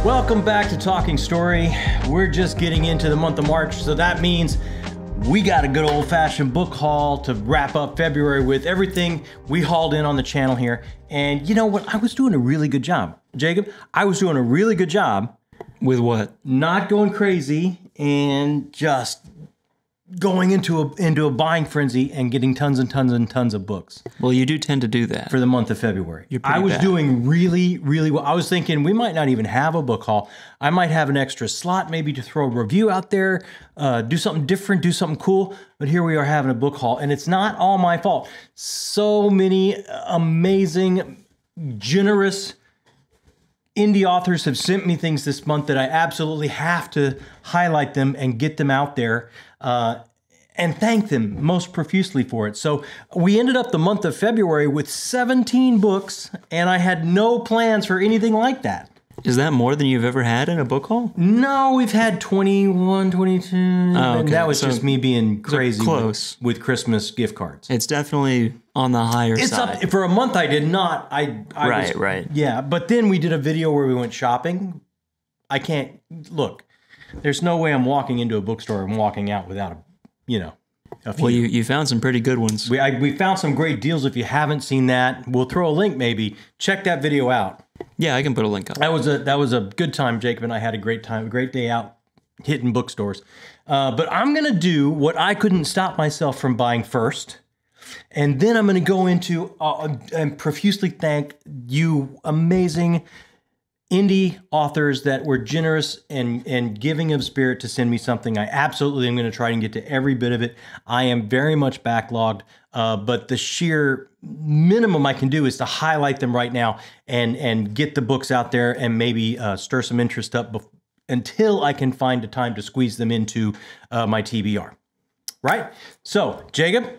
Welcome back to Talking Story. We're just getting into the month of March, so that means we got a good old-fashioned book haul to wrap up February with everything we hauled in on the channel here. And you know what? I was doing a really good job. Jacob, I was doing a really good job. With what? Not going crazy and just going into a buying frenzy and getting tons and tons and tons of books. Well, you do tend to do that. For the month of February. I was bad. doing really, really well. I was thinking we might not even have a book haul. I might have an extra slot maybe to throw a review out there, do something different, do something cool. But here we are having a book haul, and it's not all my fault. So many amazing, generous indie authors have sent me things this month that I absolutely have to highlight them and get them out there. And thank them most profusely for it. So we ended up the month of February with 17 books, and I had no plans for anything like that. Is that more than you've ever had in a book haul? No, we've had 21, 22. Oh, okay. That was just me being crazy close. With Christmas gift cards. It's definitely on the higher side. Up, for a month I did not. Right. Yeah, but then we did a video where we went shopping. I can't, look, there's no way I'm walking into a bookstore and walking out without a few. Well, you found some pretty good ones. We found some great deals. If you haven't seen that, we'll throw a link maybe. Check that video out. Yeah, I can put a link up. That was a good time. Jacob and I had a great time, a great day out hitting bookstores. But I'm going to do what I couldn't stop myself from buying first. And then I'm going to go into and profusely thank you amazing indie authors that were generous and giving of spirit to send me something. I absolutely am going to try and get to every bit of it. I am very much backlogged, but the sheer minimum I can do is to highlight them right now and get the books out there and maybe stir some interest up until I can find a time to squeeze them into my TBR. Right? So, Jacob?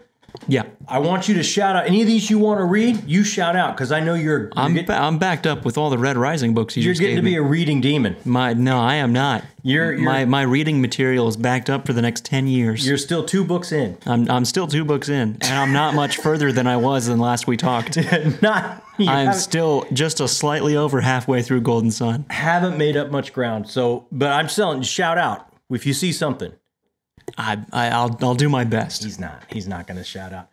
Yeah. I want you to shout out any of these you want to read. You shout out because I know I'm backed up with all the Red Rising books you just gave me. You're getting to be a reading demon. No, I am not. My reading material is backed up for the next 10 years. You're still 2 books in. I'm still 2 books in, and I'm not much further than I was than last we talked. I'm still just a slightly over halfway through Golden Sun. Haven't made up much ground. So, but I'm selling. Shout out if you see something. I'll do my best. He's not going to shout out.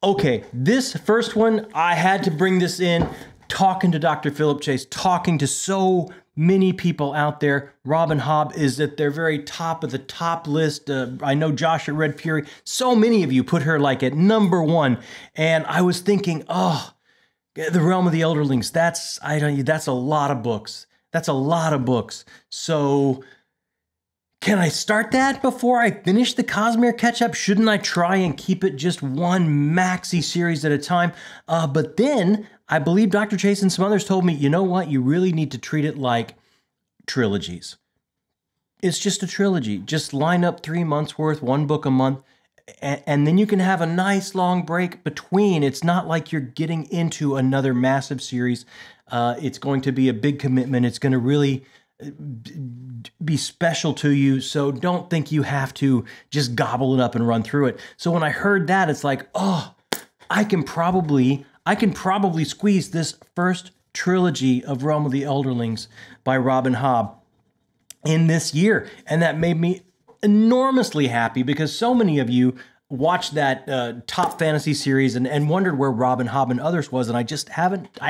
Okay, this first one, I had to bring this in, talking to Dr. Philip Chase, talking to so many people out there. Robin Hobb is at their very top of the top list. I know Josh at Red Fury. So many of you put her like at #1. And I was thinking, oh, The Realm of the Elderlings, that's a lot of books. That's a lot of books. So can I start that before I finish the Cosmere catch-up? Shouldn't I try and keep it just one maxi series at a time? But then I believe Dr. Chase and some others told me, you know what? You really need to treat it like trilogies. It's just a trilogy. Just line up 3 months worth, 1 book a month, and then you can have a nice long break between. It's not like you're getting into another massive series. It's going to be a big commitment. It's going to really be special to you, so don't think you have to just gobble it up and run through it. So when I heard that, it's like, oh, I can probably squeeze this first trilogy of Realm of the Elderlings by Robin Hobb in this year, and that made me enormously happy because so many of you watched that top fantasy series and wondered where Robin Hobb and others was, and I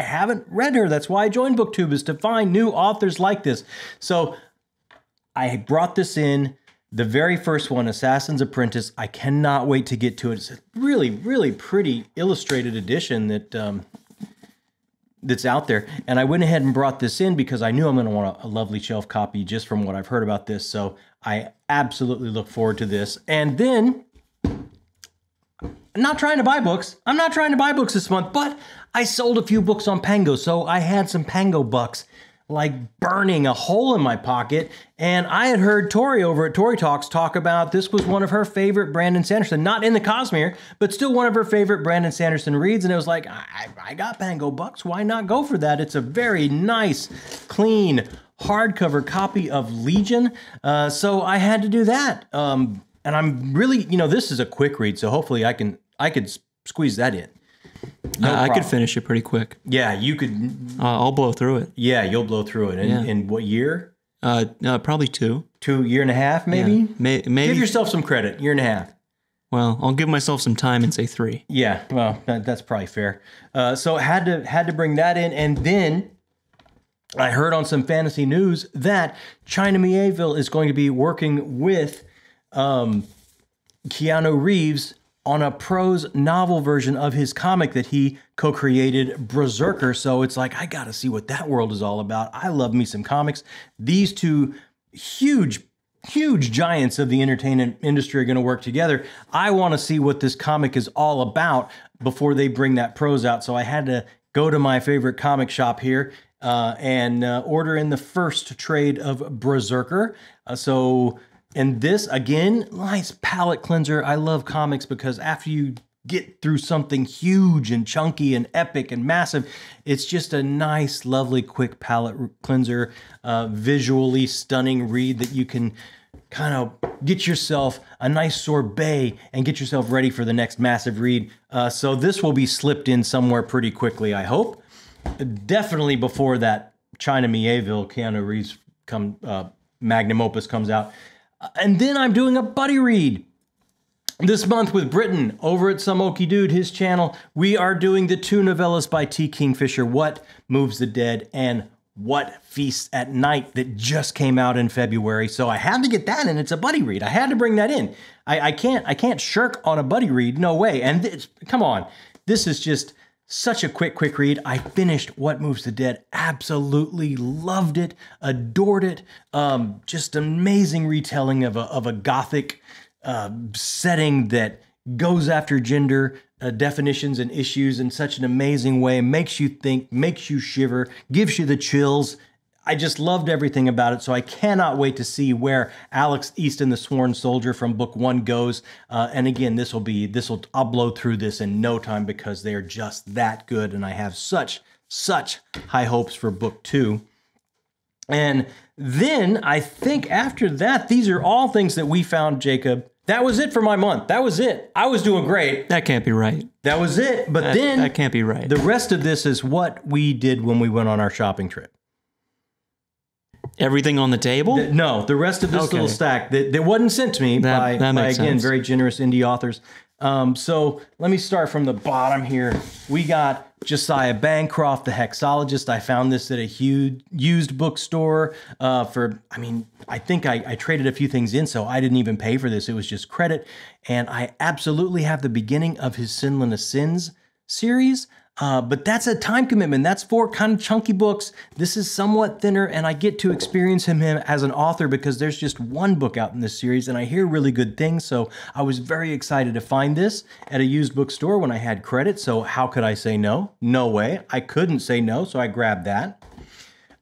haven't read her. That's why I joined BookTube, is to find new authors like this. So I brought this in, the very first one, Assassin's Apprentice. I cannot wait to get to it. It's a really, really pretty illustrated edition that's out there. And I went ahead and brought this in because I knew I'm going to want a lovely shelf copy just from what I've heard about this. So I absolutely look forward to this. And then, I'm not trying to buy books. I'm not trying to buy books this month, but I sold a few books on Pango, so I had some Pango bucks like burning a hole in my pocket. And I had heard Tori over at Tori Talks talk about this was one of her favorite Brandon Sanderson, not in the Cosmere, but still one of her favorite Brandon Sanderson reads. And it was like, I got Pango bucks. Why not go for that? It's a very nice, clean, hardcover copy of Legion. So I had to do that. And I'm really, this is a quick read, so hopefully I could squeeze that in. No I could problem. finish it pretty quick. Yeah, you could. I'll blow through it. Yeah, you'll blow through it. In what year? Probably 2. 2 and a half, maybe? Yeah. Maybe. Give yourself some credit. 1.5 years. Well, I'll give myself some time and say 3. Yeah, well, that's probably fair. So had to bring that in, and then I heard on some fantasy news that China Mieville is going to be working with Keanu Reeves on a prose novel version of his comic that he co-created, Berserker. So it's like, I got to see what that world is all about. I love me some comics. These two huge giants of the entertainment industry are going to work together. I want to see what this comic is all about before they bring that prose out. So I had to go to my favorite comic shop here and order in the first trade of Berserker. And this, again, nice palate cleanser. I love comics because after you get through something huge and chunky and epic and massive, it's just a nice, lovely, quick palate cleanser, visually stunning read that you can kind of get yourself a nice sorbet and get yourself ready for the next massive read. So this will be slipped in somewhere pretty quickly, I hope. Definitely before that China Mieville, Keanu Reeves magnum opus comes out. And then I'm doing a buddy read this month with Britton over at Some Okie Dude, his channel. We are doing the 2 novellas by T. Kingfisher, What Moves the Dead and What Feasts at Night, that just came out in February. So I had to get that in. It's a buddy read. I had to bring that in. I can't shirk on a buddy read. No way. And come on, this is just such a quick read. I finished What Moves the Dead. Absolutely loved it. Adored it. Just amazing retelling of a gothic setting that goes after gender definitions and issues in such an amazing way. Makes you think, makes you shiver, gives you the chills. I just loved everything about it, so I cannot wait to see where Alex Easton, the Sworn Soldier from book 1 goes. And again, I'll blow through this in no time because they are just that good, and I have such high hopes for book 2. And then I think after that, these are all things that we found, Jacob. That was it for my month. That was it. I was doing great. That can't be right. That was it. But then that can't be right. The rest of this is what we did when we went on our shopping trip. Everything on the table? No, the rest of this little stack that wasn't sent to me by again, sense. Very generous indie authors. So let me start from the bottom here. We got Josiah Bancroft, the Hexologist. I found this at a huge used bookstore I think I traded a few things in, so I didn't even pay for this. It was just credit. And I absolutely have the beginning of his Sinlin of Sins series. But that's a time commitment. That's 4 kind of chunky books. This is somewhat thinner, and I get to experience him as an author because there's just 1 book out in this series, and I hear really good things. So I was very excited to find this at a used bookstore when I had credit. So how could I say no? No way. I couldn't say no, so I grabbed that.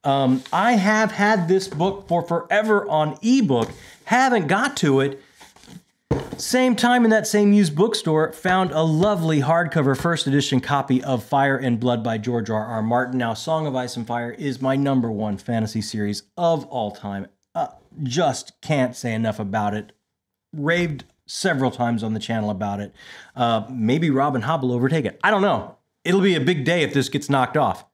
I have had this book for forever on ebook. Haven't got to it. Same time in that same used bookstore, found a lovely hardcover first edition copy of Fire and Blood by George R.R. Martin. Now, Song of Ice and Fire is my #1 fantasy series of all time. Just can't say enough about it. Raved several times on the channel about it. Maybe Robin Hobb will overtake it. I don't know. It'll be a big day if this gets knocked off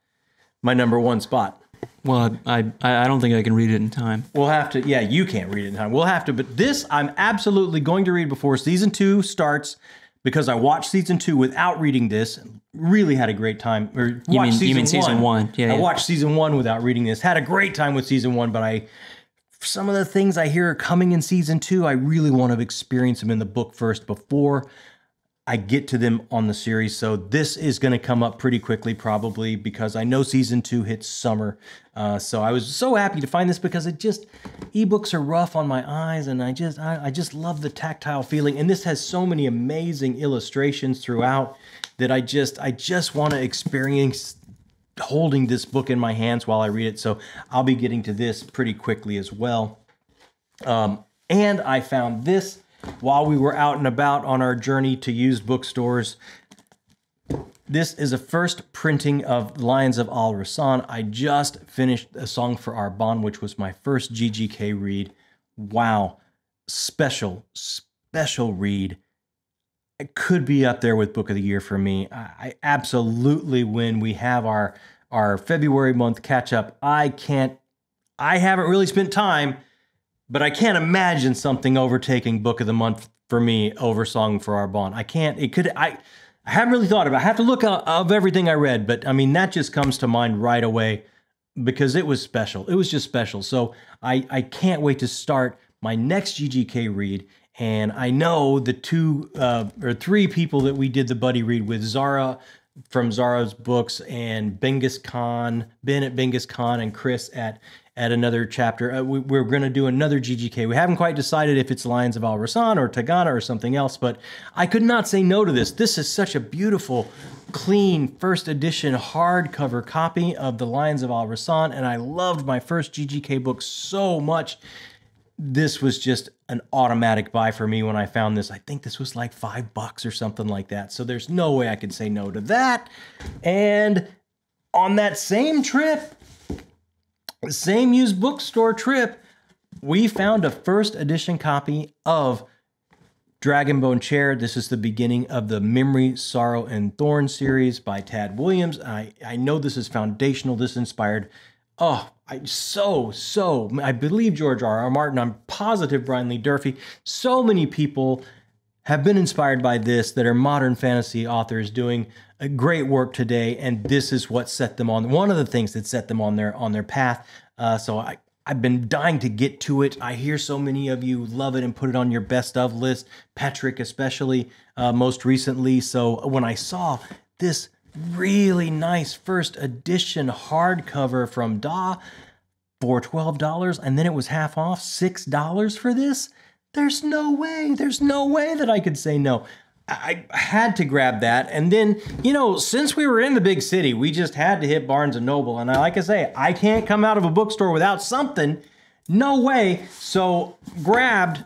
my #1 spot. Well, I don't think I can read it in time. We'll have to, yeah, you can't read it in time. We'll have to, but this I'm absolutely going to read before season 2 starts because I watched season 2 without reading this. Really had a great time. Or you mean season 1? Yeah. I watched season 1 without reading this. Had a great time with season 1, but some of the things I hear are coming in season 2, I really want to experience them in the book first before I get to them on the series. So this is going to come up pretty quickly probably because I know season 2 hits summer. So I was so happy to find this because ebooks are rough on my eyes, and I just love the tactile feeling. And this has so many amazing illustrations throughout that I just want to experience holding this book in my hands while I read it. So I'll be getting to this pretty quickly as well. And I found this while we were out and about on our journey to used bookstores. This is a first printing of Lions of Al Rasan. I just finished A Song for Our Bond, which was my first GGK read. Wow. Special read. it could be up there with book of the year for me. I absolutely, when we have our February month catch up, I haven't really spent time, but I can't imagine something overtaking book of the month for me over Song for Our Bond. I haven't really thought about it. I have to look of everything I read, but I mean, that just comes to mind right away because it was special. It was just special. So I can't wait to start my next GGK read. And I know the 2 or 3 people that we did the buddy read with, Zara from Zara's books, and Ben at Bengus Khan, and Chris at another chapter. We're going to do another GGK. We haven't quite decided if it's Lions of Al Rasan or Tagana or something else, but I could not say no to this. This is such a beautiful, clean first edition hardcover copy of the Lions of Al Rasan, and I loved my first GGK book so much. This was just an automatic buy for me when I found this. I think this was like $5 or something like that. So there's no way I could say no to that. And on that same trip, same used bookstore trip, we found a first edition copy of Dragonbone Chair. This is the beginning of the Memory, Sorrow, and Thorn series by Tad Williams. I know this is foundational. This inspired, I believe George R.R. Martin. I'm positive Brian Lee Durfee. So many people have been inspired by this that are modern fantasy authors doing a great work today, and this is what set them on. One of the things that set them on their path. So I've been dying to get to it. I hear so many of you love it and put it on your best of list. Patrick especially, most recently. So when I saw this really nice first edition hardcover from Da for $12, and then it was half off, $6 for this. There's no way that I could say no. I had to grab that. And then, since we were in the big city, we just had to hit Barnes & Noble. And like I say, I can't come out of a bookstore without something. No way. So grabbed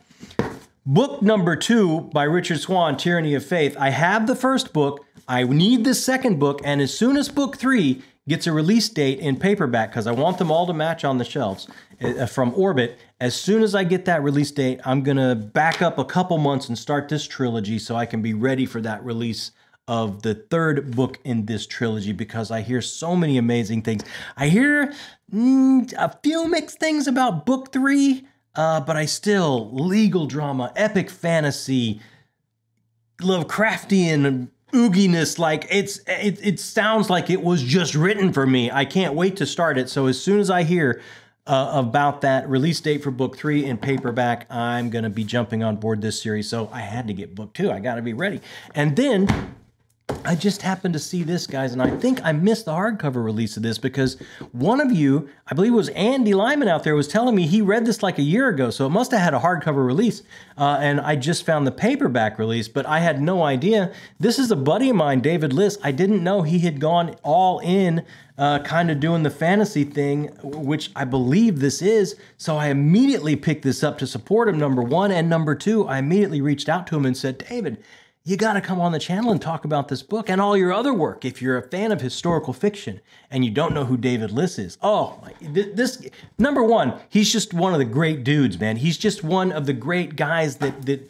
book number 2 by Richard Swan, Tyranny of Faith. I have the first book. I need the second book. And as soon as book 3 gets a release date in paperback, because I want them all to match on the shelves from Orbit, as soon as I get that release date, I'm going to back up a couple months and start this trilogy so I can be ready for that release of the third book in this trilogy, because I hear so many amazing things. I hear a few mixed things about book 3, but I still, legal drama, epic fantasy, Lovecraftian ooginess, like it sounds like it was just written for me. I can't wait to start it. So as soon as I hear about that release date for book 3 in paperback, I'm going to be jumping on board this series. So I had to get book 2. I got to be ready. And then I just happened to see this, guys, and I think I missed the hardcover release of this because one of you, I believe it was Andy Lyman out there, was telling me he read this like a year ago, so it must have had a hardcover release, and I just found the paperback release, but I had no idea. This is a buddy of mine, David Liss. I didn't know he had gone all in, kind of doing the fantasy thing, which I believe this is, so I immediately picked this up to support him, number 1, and number 2, I immediately reached out to him and said, David, you got to come on the channel and talk about this book and all your other work. If you're a fan of historical fiction and you don't know who David Liss is, this number 1, he's just one of the great dudes, man. He's just one of the great guys that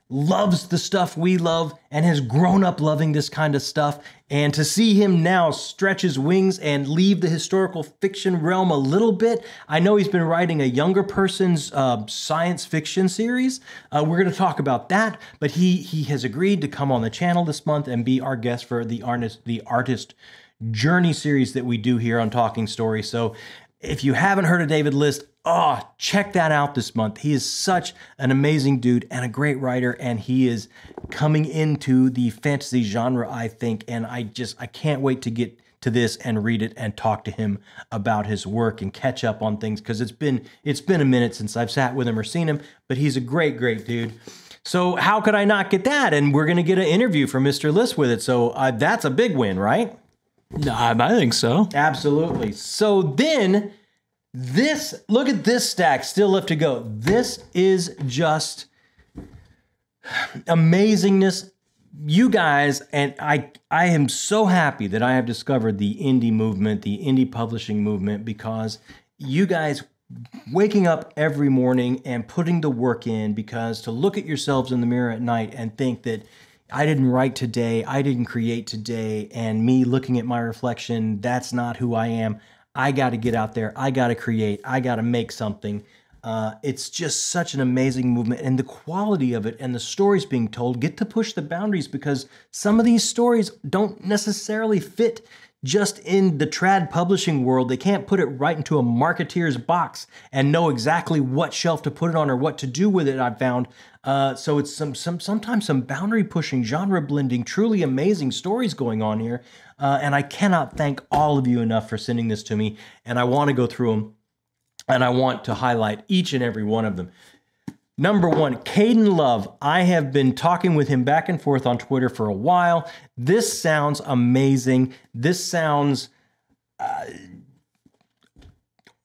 loves the stuff we love and has grown up loving this kind of stuff. And to see him now stretch his wings and leave the historical fiction realm a little bit. I know he's been writing a younger person's science fiction series. We're going to talk about that, but he has agreed to come on the channel this month and be our guest for the artist journey series that we do here on Talking Story. So if you haven't heard of David Liss, check that out this month. He is such an amazing dude and a great writer, and he is coming into the fantasy genre, I think, and I can't wait to get to this and read it and talk to him about his work and catch up on things, because it's been a minute since I've sat with him or seen him, but he's a great, great dude. So how could I not get that? And we're going to get an interview from Mr. Liss with it, so that's a big win, right? I think so. Absolutely. So then, look at this stack still left to go. This is just amazingness. You guys, and I am so happy that I have discovered the indie movement, the indie publishing movement, because you guys waking up every morning and putting the work in, because to look at yourselves in the mirror at night and think that I didn't write today, I didn't create today, and me looking at my reflection, that's not who I am. I got to get out there. I got to create. I got to make something. It's just such an amazing movement, and the quality of it and the stories being told get to push the boundaries, because some of these stories don't necessarily fit just in the trad publishing world. They can't put it right into a marketeer's box and know exactly what shelf to put it on or what to do with it, I've found. So it's sometimes some boundary pushing, genre blending, truly amazing stories going on here. And I cannot thank all of you enough for sending this to me. And I want to go through them, and I want to highlight each and every one of them. Number one, Caden Love. I have been talking with him back and forth on Twitter for a while. This sounds amazing. This sounds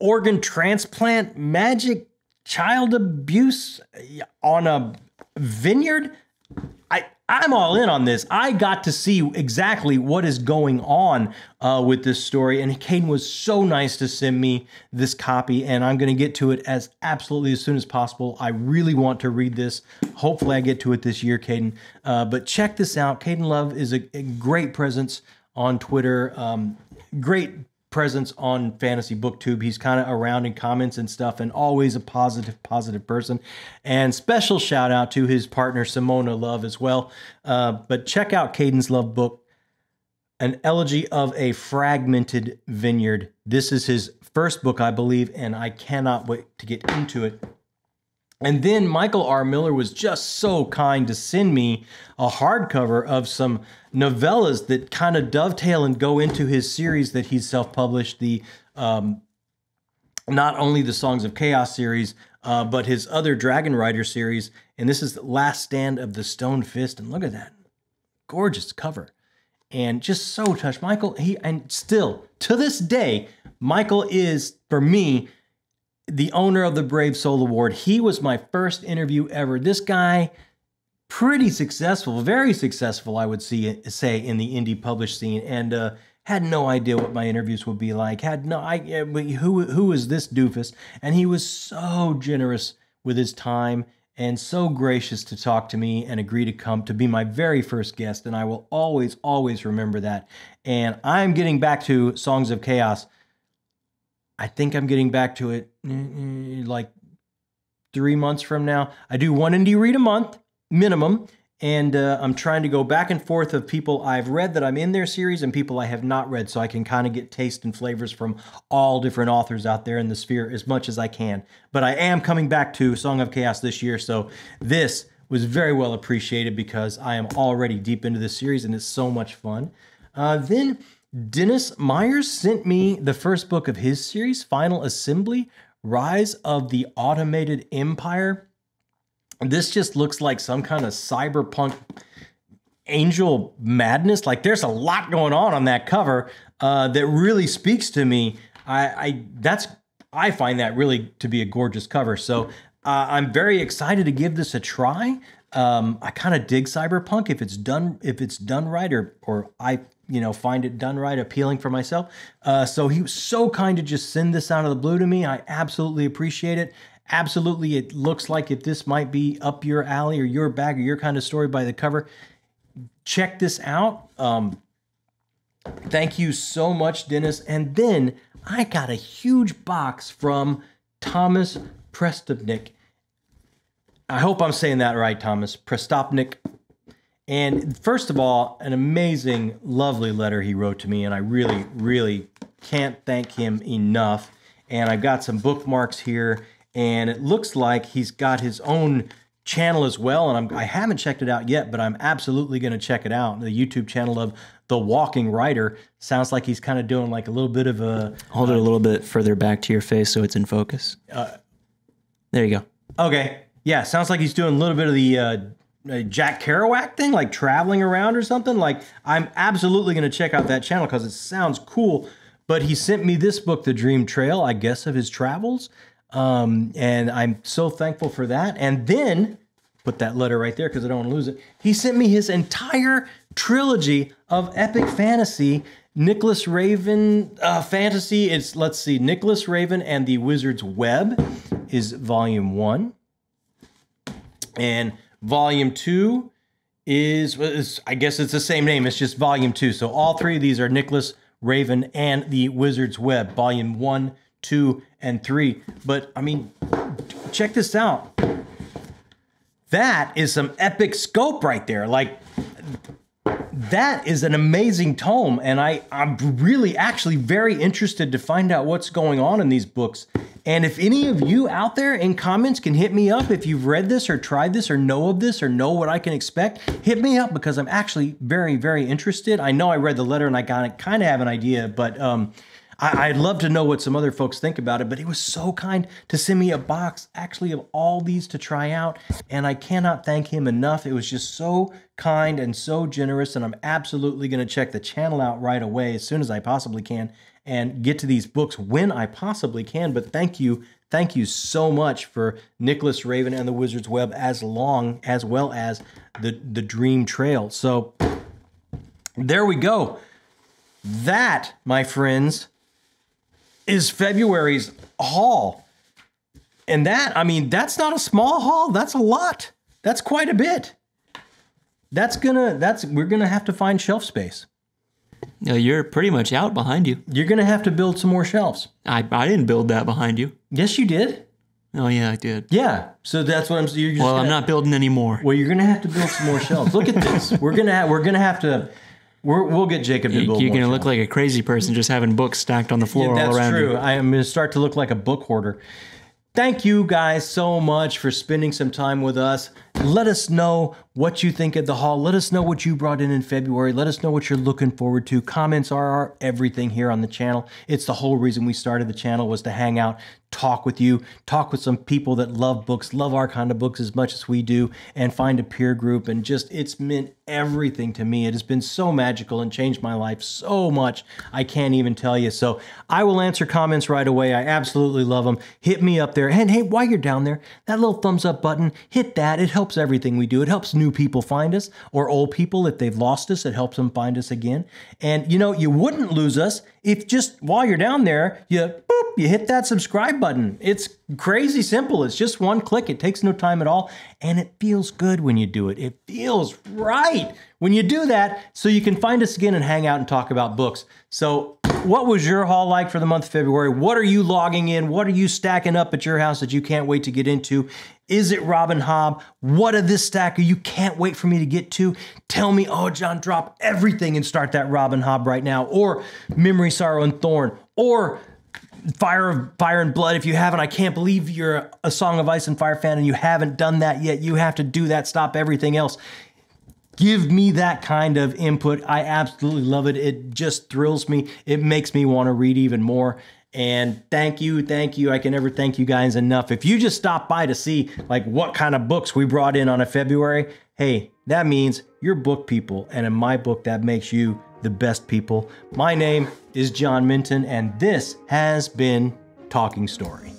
organ transplant, magic, child abuse on a vineyard. I'm all in on this. I got to see exactly what is going on with this story, and Caden was so nice to send me this copy, and I'm going to get to it as soon as possible. I really want to read this. Hopefully I get to it this year, Caden. But check this out. Caden Love is a great presence on Twitter, great presence on Fantasy BookTube. He's kind of around in comments and stuff, and always a positive person. And special shout out to his partner Simona Love as well. But check out Caden's Love book, An Elegy of a Fragmented Vineyard. This is his first book, I believe, and I cannot wait to get into it. And then Michael R. Miller was just so kind to send me a hardcover of some novellas that kind of dovetail and go into his series that he's self-published, the not only the Songs of Chaos series, but his other Dragon Rider series. And this is the Last Stand of the Stone Fist. And look at that. Gorgeous cover. And just so touched. Michael, and still, to this day, Michael is, for me, the owner of the Brave Soul Award. He was my first interview ever. This guy, pretty successful, very successful, I would say, in the indie published scene, and had no idea what my interviews would be like. Had no idea who is this doofus, and he was so generous with his time and so gracious to talk to me and agree to come to be my very first guest, and I will always remember that. And I'm getting back to Songs of Chaos. I think I'm getting back to it like 3 months from now. I do one indie read a month, minimum, and I'm trying to go back and forth of people I've read that I'm in their series and people I have not read, so I can kind of get taste and flavors from all different authors out there in the sphere as much as I can. But I am coming back to Song of Chaos this year, so this was very well appreciated because I am already deep into this series and it's so much fun. Then Dennis Myers sent me the first book of his series, Final Assembly, Rise of the Automated Empire. This just looks like some kind of cyberpunk angel madness. Like, there's a lot going on that cover that really speaks to me. I find that really to be a gorgeous cover. So I'm very excited to give this a try. I kind of dig cyberpunk if it's done right, or I find it done right, appealing for myself. So he was so kind to just send this out of the blue to me. I absolutely appreciate it. Absolutely, it looks like if this might be up your alley or your bag or your kind of story by the cover, check this out. Thank you so much, Dennis. And then I got a huge box from Thomas Prestopnik. I hope I'm saying that right, Thomas. Prestopnik. And first of all, an amazing, lovely letter he wrote to me, and I really, really can't thank him enough. And I've got some bookmarks here, and it looks like he's got his own channel as well, and I haven't checked it out yet, but I'm absolutely going to check it out. The YouTube channel of The Walking Writer sounds like he's kind of doing like a little bit of a... Hold it a little bit further back to your face so it's in focus. There you go. Okay. Yeah, sounds like he's doing a little bit of the Jack Kerouac thing, like traveling around or something. Like, I'm absolutely going to check out that channel because it sounds cool. But he sent me this book, The Dream Trail, I guess, of his travels. And I'm so thankful for that. And then, put that letter right there because I don't want to lose it. He sent me his entire trilogy of epic fantasy Nicholas Raven fantasy. It's, let's see, Nicholas Raven and the Wizard's Web is volume 1. And volume 2 is, I guess it's the same name. It's just volume 2. So all 3 of these are Nicholas Raven and the Wizard's Web, volume 1, 2, and 3. But I mean, check this out. That is some epic scope right there. Like, that is an amazing tome, and I'm really actually very interested to find out what's going on in these books. And if any of you out there in comments can hit me up if you've read this or tried this or know of this or know what I can expect, hit me up because I'm actually very, very interested. I know I read the letter and I kind of have an idea, but I'd love to know what some other folks think about it. But he was so kind to send me a box actually of all these to try out, and I cannot thank him enough. It was just so kind and so generous, and I'm absolutely going to check the channel out right away as soon as I possibly can and get to these books when I possibly can. But thank you so much for Nicholas Raven and the Wizard's Web, as well as the Dream Trail. So there we go. That, my friends, is February's haul. And that, I mean, that's not a small haul. That's a lot. That's quite a bit. We're gonna have to find shelf space. No, you're pretty much out behind you. You're gonna have to build some more shelves. I didn't build that behind you. Yes, you did. Oh yeah, I did. Yeah. So that's what I'm saying. Well, I'm not building any more. Well, you're gonna have to build some more shelves. Look at this. We'll get Jacob to build. You're going to look like a crazy person just having books stacked on the floor all around you. That's true. I am going to start to look like a book hoarder. Thank you guys so much for spending some time with us. Let us know what you think of the haul. Let us know what you brought in February. Let us know what you're looking forward to. Comments are everything here on the channel. It's the whole reason we started the channel, was to hang out, talk with you, talk with some people that love books, love our kind of books as much as we do, and find a peer group. And just, it's meant everything to me. It has been so magical and changed my life so much, I can't even tell you. So I will answer comments right away. I absolutely love them. Hit me up there. And hey, while you're down there, that little thumbs up button, hit that. It helps everything we do. It helps new people find us, or old people, if they've lost us, it helps them find us again. And you know, you wouldn't lose us if just while you're down there, you hit that subscribe button. It's crazy simple. It's just one click. It takes no time at all. And it feels good when you do it. It feels right when you do that, so you can find us again and hang out and talk about books. So what was your haul like for the month of February? What are you logging in? What are you stacking up at your house that you can't wait to get into? Is it Robin Hobb? What of this stacker you can't wait for me to get to? Tell me, oh, John, drop everything and start that Robin Hobb right now. Or Memory, Sorrow, and Thorn. Or Fire and Blood. If you haven't, I can't believe you're a Song of Ice and Fire fan and you haven't done that yet. You have to do that. Stop everything else. Give me that kind of input. I absolutely love it. It just thrills me. It makes me want to read even more. And thank you. I can never thank you guys enough. If you just stop by to see like what kind of books we brought in on a February, hey, that means you're book people. And in my book, that makes you the best people. My name is John Minton, and this has been Talking Story.